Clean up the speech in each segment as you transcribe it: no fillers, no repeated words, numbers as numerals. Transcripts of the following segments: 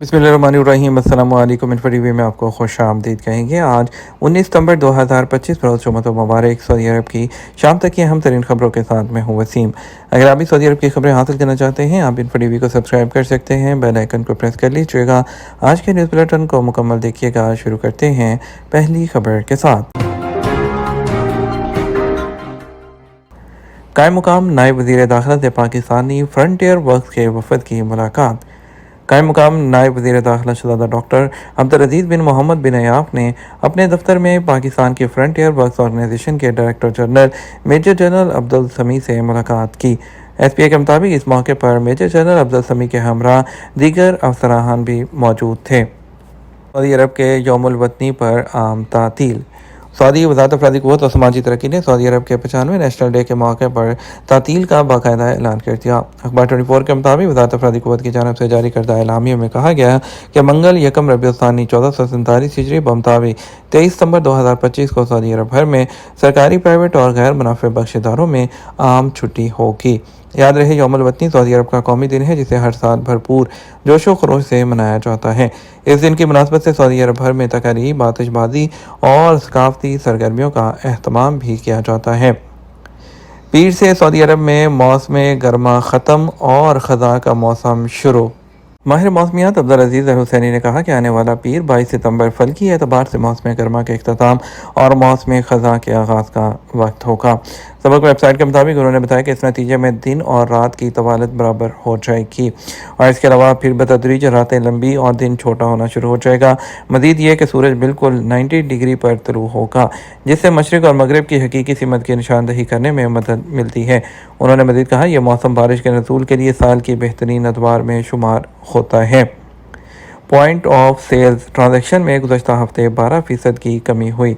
बिस्मिल्लाहिर्रहमानिर्रहीम। अस्सलामु अलैकुम। टीवी में आपको खुश आमदीद कहेंगे। आज 19 सितंबर 2025 रोज़ जुम्मत मुबारक। सऊदी अरब की शाम तक की अहम तरीन खबरों के साथ मैं हूँ वसीम। अगर आप भी सऊदी अरब की खबरें हासिल करना चाहते हैं, आप टीवी को सब्सक्राइब कर सकते हैं, बेल आइकन को प्रेस कर लीजिएगा। आज के न्यूज़ बुलेटिन को मुकम्मल देखिएगा। शुरू करते हैं पहली खबर के साथ। कायम मुकाम नायब वज़ीर दाखिला से पाकिस्तानी फ्रंटियर वर्क्स के वफद की मुलाकात। कायम मुकाम नायब वज़ीर दाखिला शहज़ादा डॉक्टर अब्दुल अज़ीज़ बिन मोहम्मद बिन अयाफ ने अपने दफ्तर में पाकिस्तान की फ्रंटियर वर्क्स ऑर्गेनाइजेशन के director general major general Abdul Sami से मुलाकात की। SPA के मुताबिक इस मौके पर मेजर जनरल अब्दुल समी के हमरा दीगर अफसरान भी मौजूद थे। सऊदी अरब के यौमुल वतनी पर आम तातील। सऊदी वज़ारत अफरादी क़ुव्वत और समाजी तरक्की ने सऊदी अरब के 95वें नेशनल डे के मौके पर तातील का बाकायदा ऐलान कर दिया। अखबार 24 के मुताबिक वज़ारत अफरादी क़ुव्वत की जानिब से जारी करदा एलामिया में कहा गया कि मंगल यकम रबीउल सानी 1447 हिजरी बमुताबिक 23 सितंबर 2025 को सऊदी अरब भर में सरकारी, प्राइवेट और गैर मुनाफे बख्श इदारों में आम छुट्टी होगी। याद रहे, यौमुल वतनी सऊदी अरब का कौमी दिन है जिसे हर साल भरपूर जोशो खरोश से मनाया जाता है। इस दिन की मुनासबत से सऊदी अरब भर में तकारीब, आतिशबाजी और सकाफती सरगर्मियों का अहतमाम भी किया जाता है। पीर से सऊदी अरब में मौसम गर्मा ख़त्म और ख़ज़ा का मौसम शुरू। माहिर मौसमियात अब्दुल अज़ीज़ अल हुसैनी ने कहा कि आने वाला पीर 22 सितंबर फल्की एतबार से मौसम गर्मा के इख्तिताम और मौसम ख़ज़ा के आगाज़ का वक्त होगा। सबक वेबसाइट के मुताबिक उन्होंने बताया कि इस नतीजे में दिन और रात की तवालत बराबर हो जाएगी और इसके अलावा फिर बतदरीज रातें लंबी और दिन छोटा होना शुरू हो जाएगा। मज़ीद ये कि सूरज बिल्कुल 90 डिग्री पर तुलू होगा, जिससे मशरिक़ और मगरिब की हकीकी सिमत की निशानदही करने में मदद मिलती है। उन्होंने मज़ीद कहा, यह मौसम बारिश के नज़ूल के लिए साल की बेहतरीन अदवार में शुमार होता है। पॉइंट ऑफ सेल्स ट्रांजैक्शन में गुज़श्ता हफ्ते 12% की कमी हुई।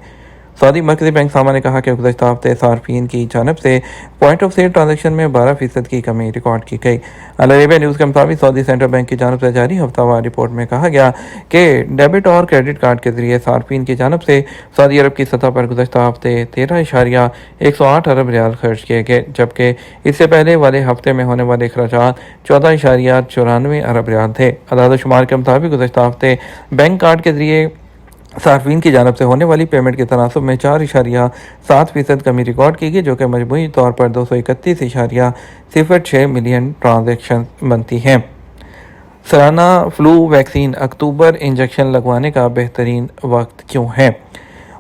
सऊदी मरकज़ी बैंक सामा ने कहा कि गुज़श्ता हफ्ते सार्फिन की जानब से पॉइंट ऑफ सेल ट्रांजैक्शन में 12% की कमी रिकॉर्ड की गई। अल अरेबिया न्यूज़ के मुताबिक सऊदी सेंट्रल बैंक की जानब से जारी हफ्तावार रिपोर्ट में कहा गया कि डेबिट और क्रेडिट कार्ड के जरिए सार्फिन की जानब से सऊदी अरब की सतह पर गुज़श्ता हफ्ते 13.108 अरब रियाल खर्च किए गए, जबकि इससे पहले वाले हफ्ते में होने वाले अखराजात 14.94 अरब रियाल थे। अदाद शुमार के मुताबिक गुज़श्ता हफ्ते बैंक कार्ड के जरिए सार्फिन की जानब से होने वाली पेमेंट के तनासब में 4.7% कमी रिकॉर्ड की गई, जो कि मजमूई तौर पर 231.06 मिलियन ट्रांजैक्शन बनती हैं। सालाना फ्लू वैक्सीन अक्टूबर इंजेक्शन लगवाने का बेहतरीन वक्त क्यों है?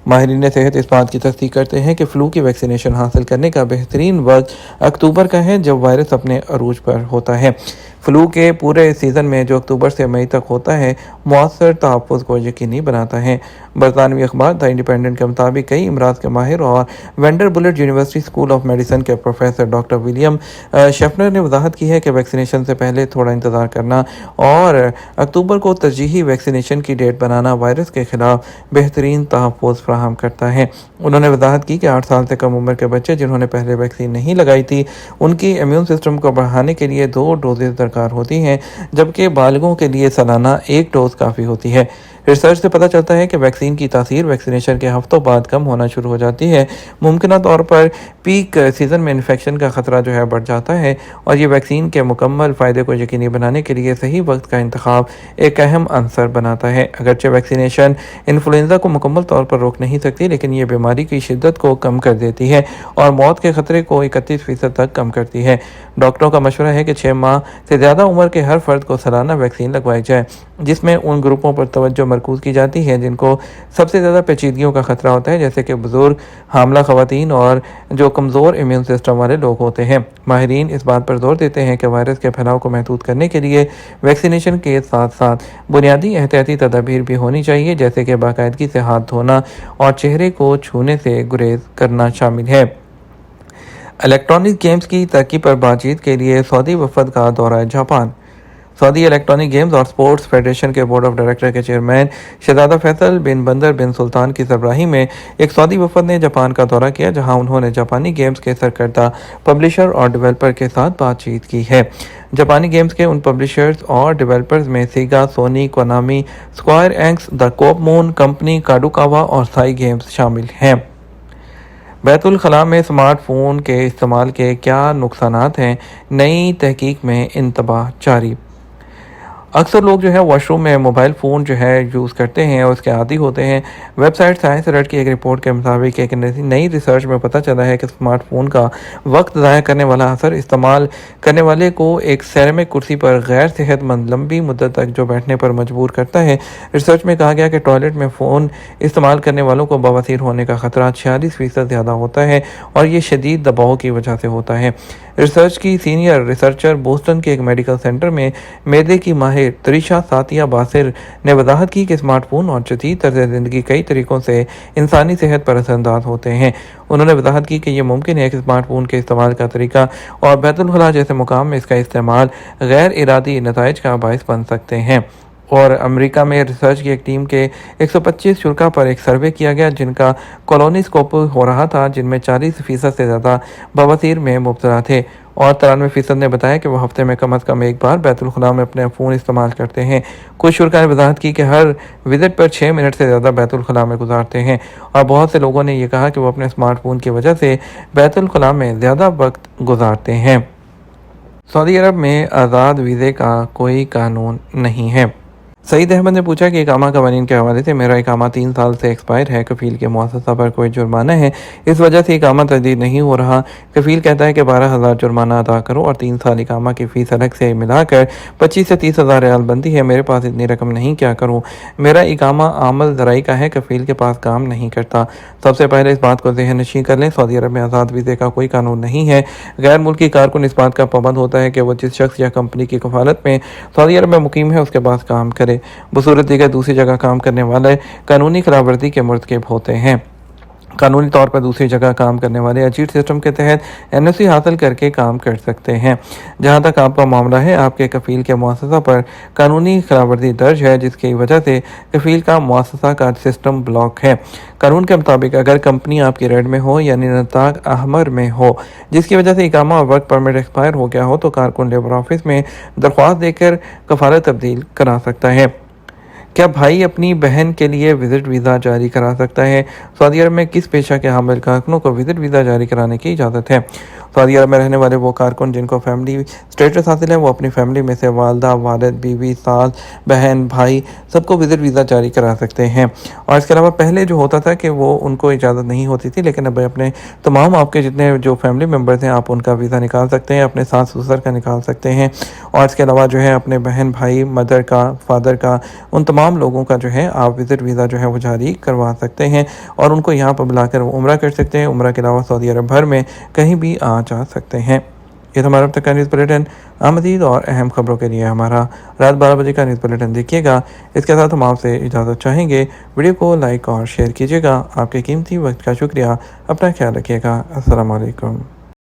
माहिरीन सेहत इस बात की तस्दीक करते हैं कि फ़्लू की वैक्सीनेशन हासिल करने का बेहतरीन वक्त अक्टूबर का है, जब वायरस अपने अरूज पर होता है। फ़्लू के पूरे सीज़न में जो अक्टूबर से मई तक होता है, मौसर तहफ़्फ़ुज़ को यकीनी बनाता है। बरतानवी अखबार द इंडिपेंडेंट के मुताबिक कई अमराज के माहिर और Vanderbilt university school of medicine के प्रोफेसर डॉक्टर विलियम शेफनर ने वजाहत की है कि वैक्सीनेशन से पहले थोड़ा इंतज़ार करना और अक्टूबर को तरजीही वैक्सीनेशन की डेट बनाना वायरस के ख़िलाफ़ बेहतरीन तहफ़्फ़ुज़ फराहम करता है। उन्होंने वजाहत की कि 8 साल से कम उम्र के बच्चे जिन्होंने पहले वैक्सीन नहीं लगाई थी, उनकी इम्यून सिस्टम को बढ़ाने के लिए 2 डोजेज़ दरकार होती हैं, जबकि बालिगों के लिए सालाना 1 डोज काफ़ी होती है। रिसर्च से पता चलता है कि वैक्सीन की तासीर वैक्सीनेशन के हफ्तों बाद कम होना शुरू हो जाती है। मुमकिन तौर पर पीक सीज़न में इन्फेक्शन का ख़तरा जो है बढ़ जाता है और ये वैक्सीन के मुकम्मल फ़ायदे को यकीनी बनाने के लिए सही वक्त का इंतखाब एक अहम अंसर बनाता है। अगरचे वैक्सीनेशन इन्फ्लुएंज़ा को मुकम्मल तौर पर रोक नहीं सकती, लेकिन ये बीमारी की शिद्दत को कम कर देती है और मौत के ख़तरे को 31% तक कम करती है। डॉक्टरों का मशवरा है कि 6 माह से ज़्यादा उम्र के हर फर्द को सालाना वैक्सीन लगवाई जाए, जिसमें उन ग्रुपों पर तवज्जो मरकूज़ की जाती है जिनको सबसे ज़्यादा पेचीदगियों का खतरा होता है, जैसे कि बुजुर्ग, हामला ख़वातीन और जो कमज़ोर इम्यून सिस्टम वाले लोग होते हैं। माहिरीन इस बात पर जोर देते हैं कि वायरस के फैलाव को महदूद करने के लिए वैक्सीनेशन के साथ साथ बुनियादी एहतियाती तदाबीर भी होनी चाहिए, जैसे कि बाकायदगी से हाथ धोना और चेहरे को छूने से गुरेज करना शामिल है। इलेक्ट्रॉनिक गेम्स की तरक्की पर बातचीत के लिए सऊदी वफद का दौरा जापान। सऊदी इलेक्ट्रॉनिक गेम्स और स्पोर्ट्स फेडरेशन के बोर्ड ऑफ डायरेक्टर के चेयरमैन शहज़ादा फैसल बिन बंदर बिन सुल्तान की सरबराही में एक सऊदी वफद ने जापान का दौरा किया, जहां उन्होंने जापानी गेम्स के सरकर्दा पब्लिशर और डेवलपर के साथ बातचीत की है। जापानी गेम्स के उन पब्लिशर्स और डेवलपर्स में Sega, Sony, Konami, Square Enix, the कोप मून कंपनी, काडुकावा और साई गेम्स शामिल हैं। बैतुल खला में स्मार्टफोन के इस्तेमाल के क्या नुकसानात हैं, नई तहकीक में इंतबाह जारी। अक्सर लोग जो है वॉशरूम में मोबाइल फ़ोन जो है यूज़ करते हैं और उसके आदी होते हैं। वेबसाइट साइंस अलर्ट की एक रिपोर्ट के मुताबिक एक नई रिसर्च में पता चला है कि स्मार्टफ़ोन का वक्त ज़ाया करने वाला असर इस्तेमाल करने वाले को एक सेरेमिक कुर्सी पर गैर सेहतमंद लंबी मुद्दत तक जो बैठने पर मजबूर करता है। रिसर्च में कहा गया कि टॉयलेट में फ़ोन इस्तेमाल करने वालों को बवासीर होने का खतरा 46% ज़्यादा होता है और ये शदीद दबाव की वजह से होता है। रिसर्च की सीनियर रिसर्चर बोस्टन के एक मेडिकल सेंटर में मैदे की माहिर तरीशा सातिया बासिर ने वजाहत की कि स्मार्टफोन और जदीद तर्ज ज़िंदगी कई तरीक़ों से इंसानी सेहत पर असरअंदाज होते हैं। उन्होंने वजाहत की कि यह मुमकिन है कि स्मार्टफोन के इस्तेमाल का तरीका और बैतुल खला जैसे मुकाम में इसका इस्तेमाल गैर इरादी नताइज का बायस बन सकते हैं। और अमेरिका में रिसर्च की एक टीम के 125 शुरा पर एक सर्वे किया गया जिनका कॉलोनीस्कोप हो रहा था, जिनमें 40% से ज़्यादा बवासीर में मुब्तला थे और 93% ने बताया कि वो हफ्ते में कम अज़ कम एक बार बैतुल खुला में अपने फ़ोन इस्तेमाल करते हैं। कुछ शुरा ने वजाहत की कि हर विज़िट पर 6 मिनट से ज़्यादा बैतुल खुला में गुजारते हैं और बहुत से लोगों ने यह कहा कि वो अपने स्मार्टफोन की वजह से बैतुल खुला में ज़्यादा वक्त गुजारते हैं। सऊदी अरब में आज़ाद वीज़े का कोई कानून नहीं है। सईद अहमद ने पूछा कि इकामा कवानीन के हवाले से मेरा इकामा 3 साल से एक्सपायर है, कफ़ील के मुअस्ससा पर कोई जुर्माना है, इस वजह से इकामा तजदीद नहीं हो रहा। कफ़ील कहता है कि 12,000 जुर्माना अदा करो और 3 साल इकामा की फ़ीस अलग से मिलाकर 25 से 30,000 रियाल बनती है। मेरे पास इतनी रकम नहीं, क्या करूँ? मेरा इकामा आमल ज़राई का है, कफ़ील के पास काम नहीं करता। सबसे पहले इस बात को ज़हन नशीं कर लें, सऊदी अरब में आज़ाद वीज़े का कोई कानून नहीं है। गैर मुल्की कारकुन इस बात का पाबंद होता है कि वह जिस शख्स या कंपनी की कफ़ालत में सऊदी अरब में मुकीम है उसके पास काम करे। बसूरत दीगर दूसरी जगह काम करने वाले कानूनी खिलाफवर्जी के मुर्तकिब होते हैं। कानूनी तौर पर दूसरी जगह काम करने वाले अजीत सिस्टम के तहत एनओसी हासिल करके काम कर सकते हैं। जहां तक आपका मामला है, आपके कफ़ील के मुअस्ससा पर कानूनी खिलाफवर्जी दर्ज है जिसकी वजह से कफ़ील का मुअस्ससा का सिस्टम ब्लॉक है। कानून के मुताबिक अगर कंपनी आपकी रेड में हो यानी नताक अहमर में हो, जिसकी वजह से इकामा और वर्क परमिट एक्सपायर हो गया हो, तो कारकुन लेबर ऑफिस में दरख्वास्त देकर कफालत तब्दील करा सकता है। क्या भाई अपनी बहन के लिए विजिट वीज़ा जारी करा सकता है? सऊदी अरब में किस पेशा के हामिल कारकुनों को विजिट वीज़ा जारी कराने की इजाज़त है? सऊदी अरब में रहने वाले वो कारकुन जिनको फैमिली स्टेटस हासिल है, वो अपनी फैमिली में से वालदा, वालिद, बीवी, सास, बहन, भाई सबको विजिट वीज़ा जारी करा सकते हैं। और इसके अलावा पहले जो होता था कि वो उनको इजाज़त नहीं होती थी, लेकिन अब अपने तमाम आपके जितने जो फैमिली मेम्बर्स हैं आप उनका वीज़ा निकाल सकते हैं, अपने सास ससुर का निकाल सकते हैं और इसके अलावा जो है अपने बहन, भाई, मदर का, फादर का, उन तमाम लोगों का जो है आप विजिट वीज़ा जो है वो जारी करवा सकते हैं और उनको यहाँ पर बुलाकर उम्रा कर सकते हैं। उम्रा के अलावा सऊदी अरब भर में कहीं भी आ जा सकते हैं। ये तो हमारा अब तक का न्यूज़ बुलेटिन। मज़ीद और अहम खबरों के लिए हमारा रात 12 बजे का न्यूज़ बुलेटिन देखिएगा। इसके साथ हम आपसे इजाज़त चाहेंगे। वीडियो को लाइक और शेयर कीजिएगा। आपके कीमती वक्त का शुक्रिया। अपना ख्याल रखिएगा। अस्सलाम वालेकुम।